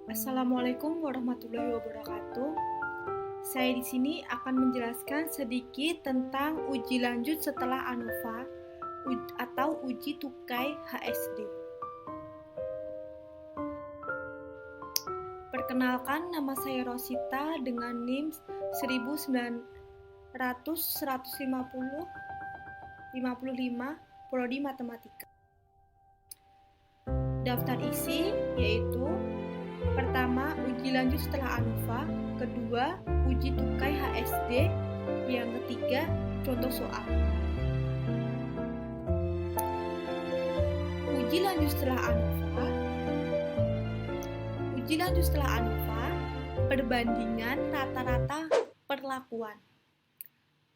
Assalamualaikum warahmatullahi wabarakatuh. Saya di sini akan menjelaskan sedikit tentang uji lanjut setelah ANOVA atau uji tukai HSD. Perkenalkan, nama saya Rosita dengan NIM 190.150.55 Prodi Matematika. Daftar isi yaitu pertama, uji lanjut setelah ANOVA, kedua, uji tukai HSD, yang ketiga, contoh soal. Uji lanjut setelah ANOVA, perbandingan rata-rata perlakuan.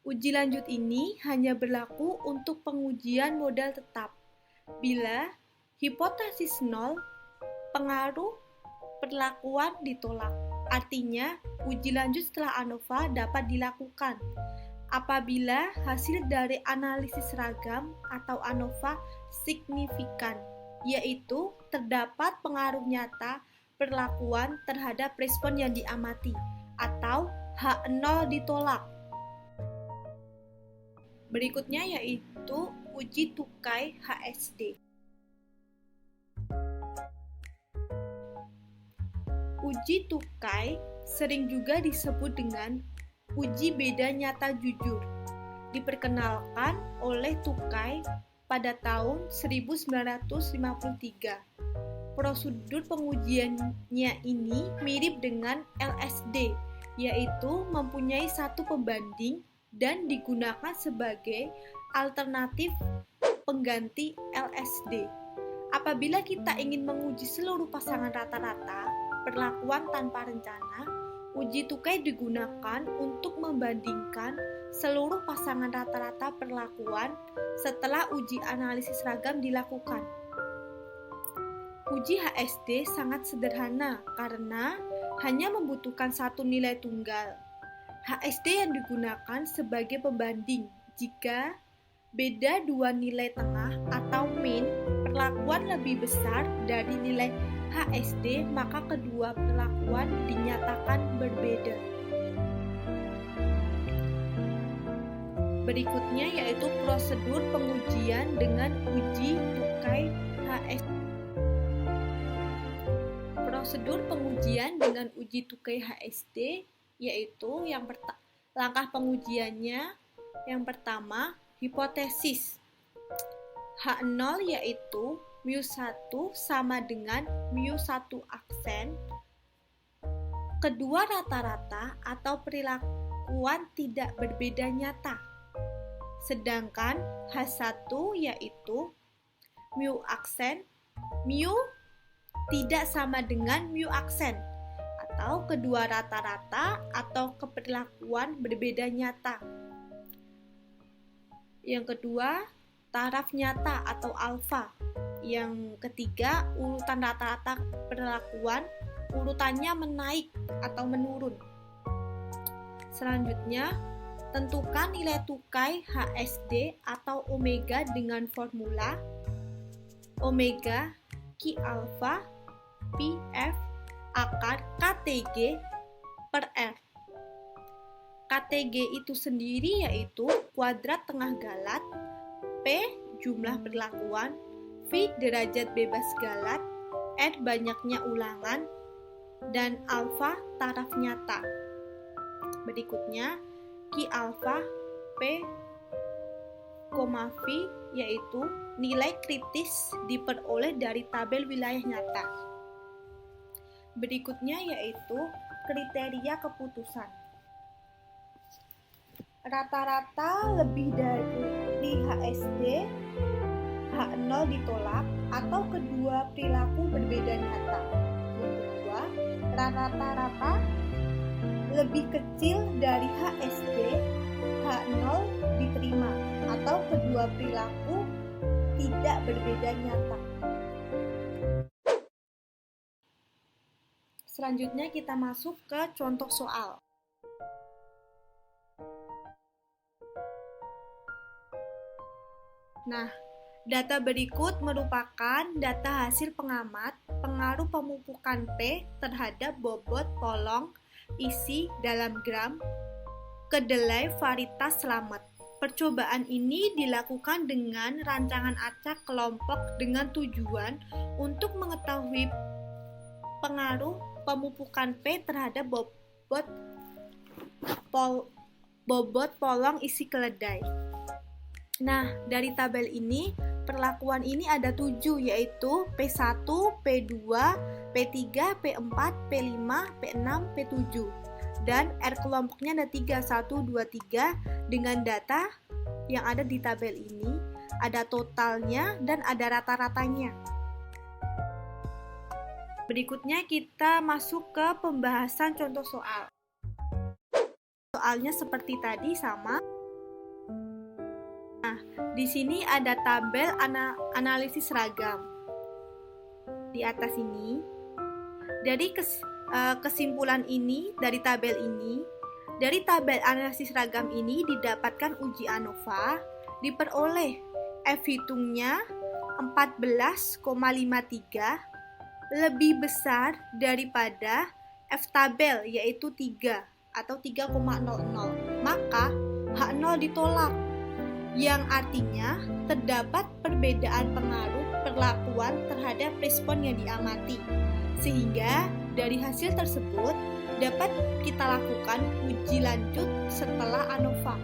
Uji lanjut ini hanya berlaku untuk pengujian modal tetap. Bila hipotesis nol, pengaruh perlakuan ditolak. Artinya, uji lanjut setelah ANOVA dapat dilakukan apabila hasil dari analisis seragam atau ANOVA signifikan, yaitu terdapat pengaruh nyata perlakuan terhadap respon yang diamati, atau H0 ditolak. Berikutnya yaitu uji tukai HSD. Uji tukai sering juga disebut dengan uji beda nyata jujur. Diperkenalkan oleh Tukai pada tahun 1953. Prosedur pengujiannya ini mirip dengan LSD, yaitu mempunyai satu pembanding dan digunakan sebagai alternatif pengganti LSD. Apabila kita ingin menguji seluruh pasangan rata-rata perlakuan tanpa rencana, uji tukai digunakan untuk membandingkan seluruh pasangan rata-rata perlakuan setelah uji analisis ragam dilakukan. Uji HSD sangat sederhana karena hanya membutuhkan satu nilai tunggal. HSD yang digunakan sebagai pembanding jika beda dua nilai tengah atau mean perlakuan lebih besar dari nilai HSD, maka kedua perlakuan dinyatakan berbeda. Berikutnya yaitu prosedur pengujian dengan uji tukai HSD. Prosedur pengujian dengan uji tukai HSD yaitu langkah pengujiannya yang pertama, hipotesis. H0 yaitu μ1 sama dengan μ1 aksen. Kedua rata-rata atau perlakuan tidak berbeda nyata. Sedangkan H1 yaitu μ aksen, μ tidak sama dengan μ aksen, atau kedua rata-rata atau keperlakuan berbeda nyata. Yang kedua, taraf nyata atau alfa. Yang ketiga, urutan rata-rata perlakuan, urutannya menaik atau menurun. Selanjutnya, tentukan nilai tukai HSD atau omega dengan formula omega Q alpha PF akar KTG per R. KTG itu sendiri yaitu kuadrat tengah galat, P jumlah perlakuan, V derajat bebas galat, R banyaknya ulangan, dan alfa taraf nyata. Berikutnya, Q alpha P, V yaitu nilai kritis diperoleh dari tabel wilayah nyata. Berikutnya yaitu kriteria keputusan. Rata-rata lebih dari HSD, H0 ditolak, atau kedua perilaku berbeda nyata. Yang kedua, rata-rata lebih kecil dari HSD, H0 diterima, atau kedua perilaku tidak berbeda nyata. Selanjutnya kita masuk ke contoh soal. Nah, Data berikut merupakan data hasil pengamat pengaruh pemupukan P terhadap bobot polong isi dalam gram kedelai varietas Slamet. Percobaan ini dilakukan dengan rancangan acak kelompok dengan tujuan untuk mengetahui pengaruh pemupukan P terhadap bobot polong isi kedelai. Nah, dari tabel ini, perlakuan ini ada 7, yaitu P1, P2, P3, P4, P5, P6, P7. Dan R kelompoknya ada 3, 1, 2, 3, dengan data yang ada di tabel ini, ada totalnya dan ada rata-ratanya. Berikutnya kita masuk ke pembahasan contoh soal. Soalnya seperti tadi sama. Nah, di sini ada tabel analisis ragam. Di atas ini, dari kesimpulan ini, dari tabel analisis ragam ini didapatkan uji ANOVA diperoleh F hitungnya 14,53 lebih besar daripada F tabel yaitu 3 atau 3,00. Maka H0 ditolak, yang artinya terdapat perbedaan pengaruh perlakuan terhadap respon yang diamati. Sehingga dari hasil tersebut dapat kita lakukan uji lanjut setelah ANOVA,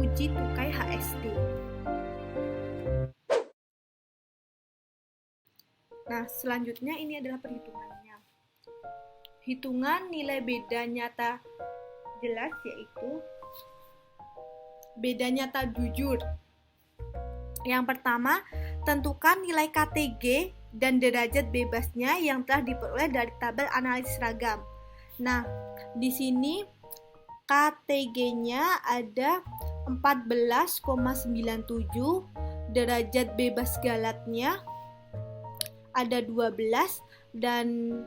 uji tukai HSD. Nah, selanjutnya ini adalah perhitungannya. Hitungan nilai beda nyata jelas yaitu beda nyata jujur. Yang pertama, tentukan nilai KTG dan derajat bebasnya yang telah diperoleh dari tabel analisis ragam. Nah, di sini KTG-nya ada 14,97, derajat bebas galatnya ada 12, dan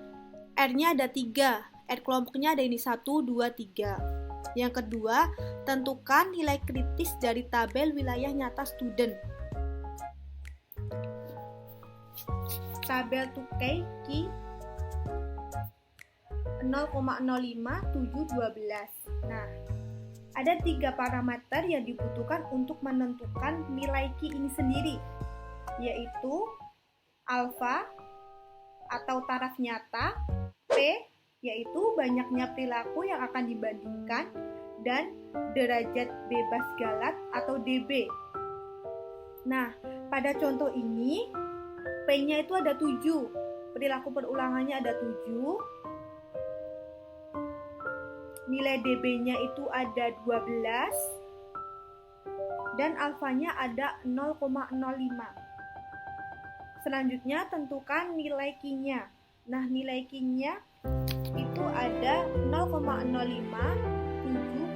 R-nya ada 3. R kelompoknya ada ini 1, 2, 3. Yang kedua, tentukan nilai kritis dari tabel wilayah nyata student. Tabel tukai Ki 0,05, 7, 12. Nah, ada 3 parameter yang dibutuhkan untuk menentukan nilai Ki ini sendiri, yaitu alfa atau taraf nyata, P yaitu banyaknya perilaku yang akan dibandingkan, dan derajat bebas galat atau DB. Nah, pada contoh ini P-nya itu ada 7, perilaku perulangannya ada 7, nilai DB-nya itu ada 12, dan alfanya ada 0,05. Selanjutnya tentukan nilai Q-nya. Nah, nilai Q-nya itu ada 0,05,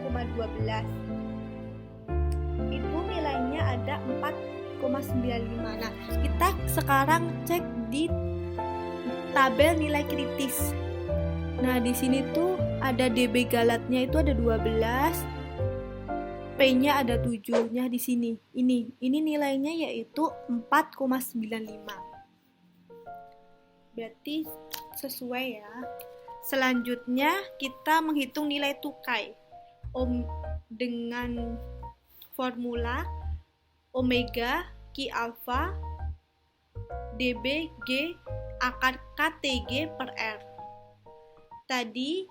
7,12. Itu nilainya ada 4,95. Nah, kita sekarang cek di tabel nilai kritis. Nah, di sini tuh ada DB galatnya itu ada 12, P-nya ada 7-nya di sini. Ini nilainya yaitu 4,95. Berarti sesuai ya. Selanjutnya kita menghitung nilai tukai dengan formula omega Q alpha DB G akar KTG per R. Tadi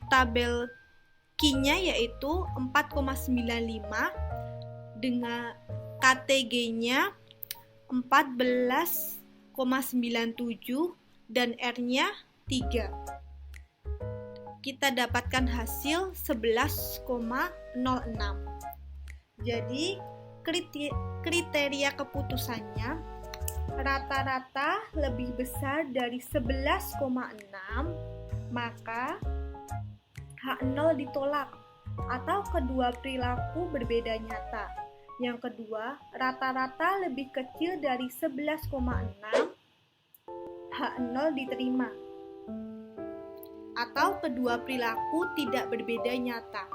tabel Q-nya yaitu 4,95 dengan KTG-nya 14,97 dan R-nya 3. Kita dapatkan hasil 11,06. Jadi kriteria keputusannya rata-rata lebih besar dari 11,6, maka H0 ditolak atau kedua perilaku berbeda nyata. Yang kedua, rata-rata lebih kecil dari 11,6, H0 diterima. Atau kedua perilaku tidak berbeda nyata.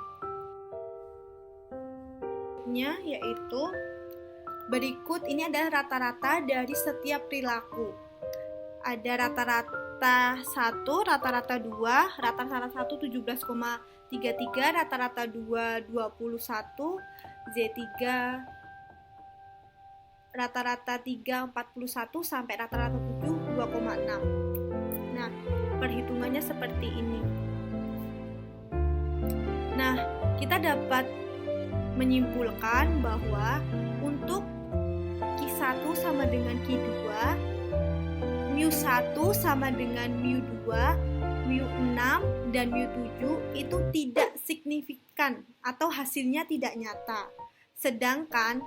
Yaitu Berikut ini adalah rata-rata dari setiap perilaku. Ada rata-rata 1, rata-rata 2, rata-rata 1 17,33, rata-rata 2 21, Z3 rata-rata 3 41 sampai rata-rata 7 2,6. Nah, perhitungannya seperti ini. Nah, kita dapat menyimpulkan bahwa untuk Q1 sama dengan Q2, mu1 sama dengan mu2, mu6 dan mu7 itu tidak signifikan atau hasilnya tidak nyata. Sedangkan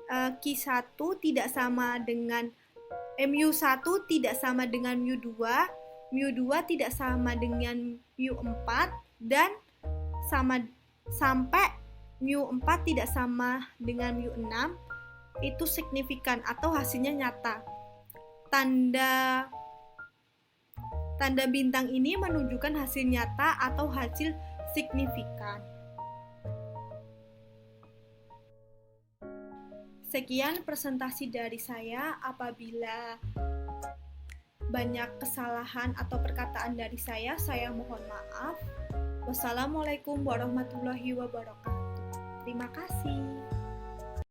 Q1 tidak sama dengan mu1 tidak sama dengan mu2, mu2 tidak sama dengan mu4 dan sampai mu4 tidak sama dengan mu6 itu signifikan atau hasilnya nyata. Tanda bintang ini menunjukkan hasil nyata atau hasil signifikan. Sekian presentasi dari saya. Apabila banyak kesalahan atau perkataan dari saya mohon maaf. Wassalamualaikum warahmatullahi wabarakatuh. Terima kasih.